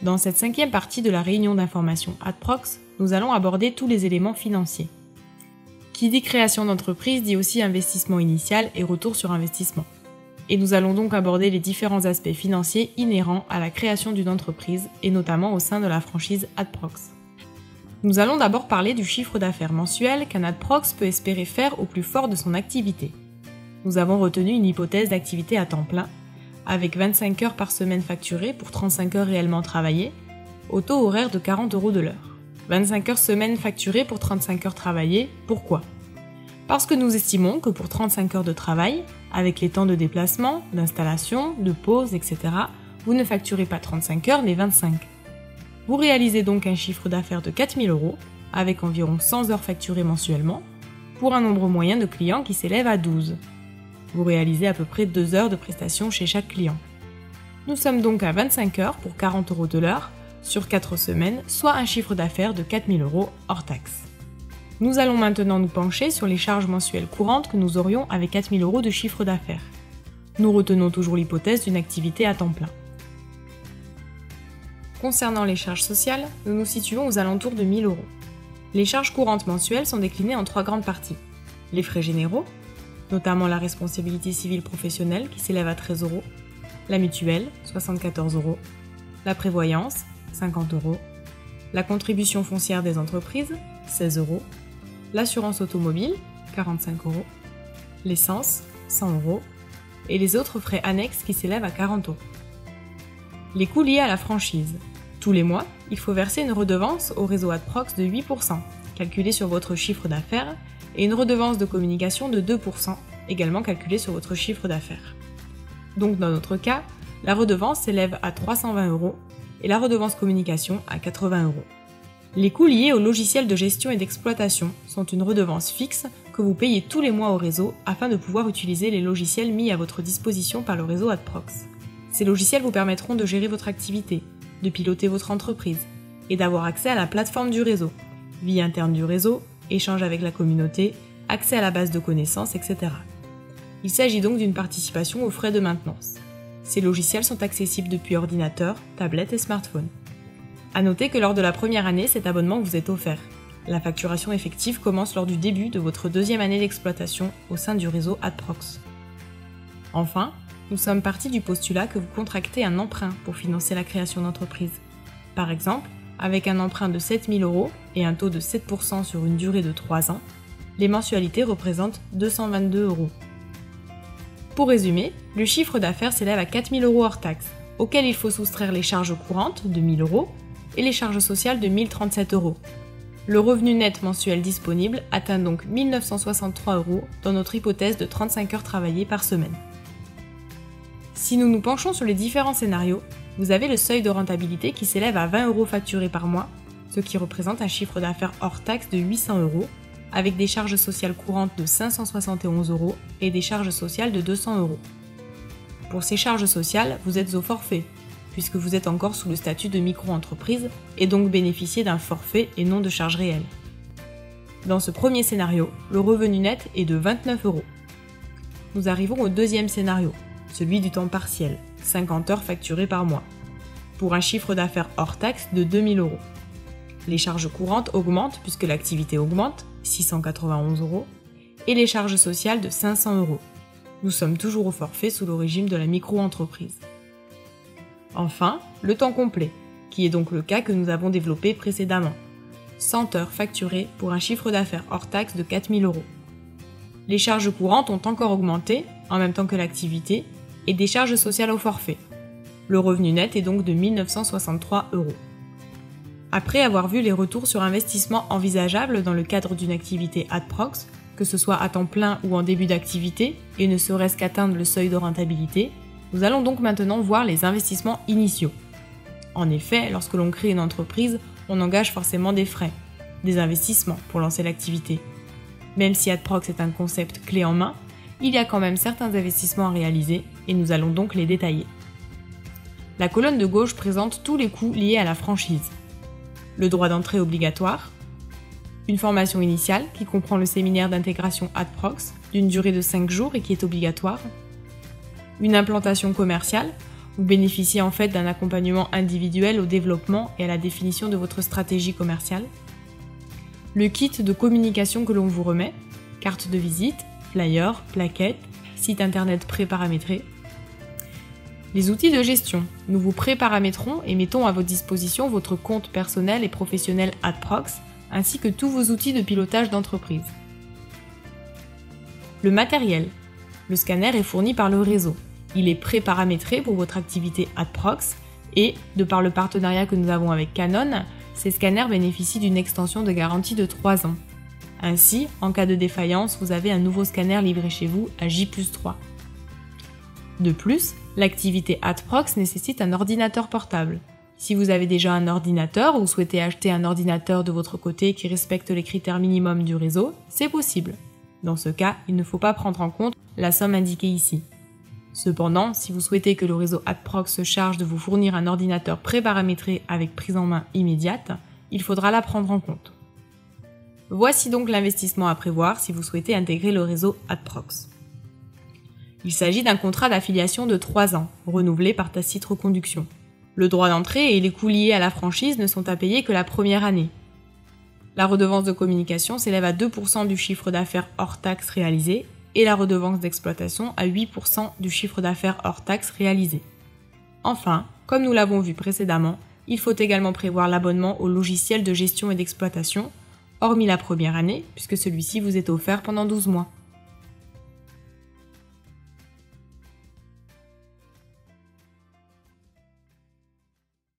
Dans cette 5e partie de la réunion d'information Adprox, nous allons aborder tous les éléments financiers. Qui dit création d'entreprise dit aussi investissement initial et retour sur investissement. Et nous allons donc aborder les différents aspects financiers inhérents à la création d'une entreprise et notamment au sein de la franchise Adprox. Nous allons d'abord parler du chiffre d'affaires mensuel qu'un Adprox peut espérer faire au plus fort de son activité. Nous avons retenu une hypothèse d'activité à temps plein, avec 25 heures par semaine facturées pour 35 heures réellement travaillées, au taux horaire de 40 € de l'heure. 25 heures semaine facturées pour 35 heures travaillées, pourquoi ? Parce que nous estimons que pour 35 heures de travail, avec les temps de déplacement, d'installation, de pause, etc., vous ne facturez pas 35 heures mais 25. Vous réalisez donc un chiffre d'affaires de 4 000 €, avec environ 100 heures facturées mensuellement, pour un nombre moyen de clients qui s'élève à 12. Vous réalisez à peu près 2 heures de prestations chez chaque client. Nous sommes donc à 25 heures pour 40 € de l'heure, sur 4 semaines, soit un chiffre d'affaires de 4 000 € hors taxe. Nous allons maintenant nous pencher sur les charges mensuelles courantes que nous aurions avec 4 000 € de chiffre d'affaires. Nous retenons toujours l'hypothèse d'une activité à temps plein. Concernant les charges sociales, nous nous situons aux alentours de 1 000 €. Les charges courantes mensuelles sont déclinées en 3 grandes parties. Les frais généraux, notamment la responsabilité civile professionnelle qui s'élève à 13 €, la mutuelle, 74 €, la prévoyance, 50 €, la contribution foncière des entreprises, 16 €, l'assurance automobile, 45 €, l'essence, 100 € et les autres frais annexes qui s'élèvent à 40 €. Les coûts liés à la franchise. Tous les mois, il faut verser une redevance au réseau Adprox de 8%, calculée sur votre chiffre d'affaires, et une redevance de communication de 2%, également calculée sur votre chiffre d'affaires. Donc dans notre cas, la redevance s'élève à 320 € et la redevance communication à 80 €. Les coûts liés au logiciel de gestion et d'exploitation sont une redevance fixe que vous payez tous les mois au réseau afin de pouvoir utiliser les logiciels mis à votre disposition par le réseau Adprox. Ces logiciels vous permettront de gérer votre activité, de piloter votre entreprise et d'avoir accès à la plateforme du réseau, vie interne du réseau, échange avec la communauté, accès à la base de connaissances, etc. Il s'agit donc d'une participation aux frais de maintenance. Ces logiciels sont accessibles depuis ordinateur, tablette et smartphone. À noter que lors de la première année, cet abonnement vous est offert. La facturation effective commence lors du début de votre 2e année d'exploitation au sein du réseau Adprox. Enfin, nous sommes partis du postulat que vous contractez un emprunt pour financer la création d'entreprise. Par exemple, avec un emprunt de 7 000 € et un taux de 7% sur une durée de 3 ans, les mensualités représentent 222 €. Pour résumer, le chiffre d'affaires s'élève à 4 000 € hors taxes, auxquels il faut soustraire les charges courantes de 1 000 € et les charges sociales de 1 037 €. Le revenu net mensuel disponible atteint donc 1 963 € dans notre hypothèse de 35 heures travaillées par semaine. Si nous nous penchons sur les différents scénarios, vous avez le seuil de rentabilité qui s'élève à 20 € facturés par mois, ce qui représente un chiffre d'affaires hors taxe de 800 €, avec des charges sociales courantes de 571 € et des charges sociales de 200 €. Pour ces charges sociales, vous êtes au forfait, puisque vous êtes encore sous le statut de micro-entreprise et donc bénéficiez d'un forfait et non de charges réelles. Dans ce premier scénario, le revenu net est de 29 €. Nous arrivons au deuxième scénario, celui du temps partiel, 50 heures facturées par mois, pour un chiffre d'affaires hors taxe de 2 000 €. Les charges courantes augmentent puisque l'activité augmente, 691 €, et les charges sociales de 500 €. Nous sommes toujours au forfait sous le régime de la micro-entreprise. Enfin, le temps complet, qui est donc le cas que nous avons développé précédemment. 100 heures facturées pour un chiffre d'affaires hors taxe de 4 000 €. Les charges courantes ont encore augmenté, en même temps que l'activité, et des charges sociales au forfait. Le revenu net est donc de 1 963 €. Après avoir vu les retours sur investissement envisageables dans le cadre d'une activité Adprox, que ce soit à temps plein ou en début d'activité, et ne serait-ce qu'atteindre le seuil de rentabilité, nous allons donc maintenant voir les investissements initiaux. En effet, lorsque l'on crée une entreprise, on engage forcément des frais, des investissements pour lancer l'activité. Même si Adprox est un concept clé en main, il y a quand même certains investissements à réaliser et nous allons donc les détailler. La colonne de gauche présente tous les coûts liés à la franchise. Le droit d'entrée obligatoire, une formation initiale qui comprend le séminaire d'intégration Adprox d'une durée de 5 jours et qui est obligatoire, une implantation commerciale Vous bénéficiez en fait d'un accompagnement individuel au développement et à la définition de votre stratégie commerciale. Le kit de communication que l'on vous remet, carte de visite, flyer, plaquettes, site internet pré-paramétré. Les outils de gestion. Nous vous pré-paramétrons et mettons à votre disposition votre compte personnel et professionnel AdProx, ainsi que tous vos outils de pilotage d'entreprise. Le matériel. Le scanner est fourni par le réseau. Il est pré-paramétré pour votre activité AdProx et, de par le partenariat que nous avons avec Canon, ces scanners bénéficient d'une extension de garantie de 3 ans. Ainsi, en cas de défaillance, vous avez un nouveau scanner livré chez vous à J+3. De plus, l'activité AdProx nécessite un ordinateur portable. Si vous avez déjà un ordinateur ou souhaitez acheter un ordinateur de votre côté qui respecte les critères minimums du réseau, c'est possible. Dans ce cas, il ne faut pas prendre en compte la somme indiquée ici. Cependant, si vous souhaitez que le réseau AdProx se charge de vous fournir un ordinateur pré-paramétré avec prise en main immédiate, il faudra la prendre en compte. Voici donc l'investissement à prévoir si vous souhaitez intégrer le réseau AdProx. Il s'agit d'un contrat d'affiliation de 3 ans, renouvelé par tacite reconduction. Le droit d'entrée et les coûts liés à la franchise ne sont à payer que la première année. La redevance de communication s'élève à 2% du chiffre d'affaires hors taxe réalisé et la redevance d'exploitation à 8% du chiffre d'affaires hors taxe réalisé. Enfin, comme nous l'avons vu précédemment, il faut également prévoir l'abonnement au logiciel de gestion et d'exploitation, hormis la première année, puisque celui-ci vous est offert pendant 12 mois.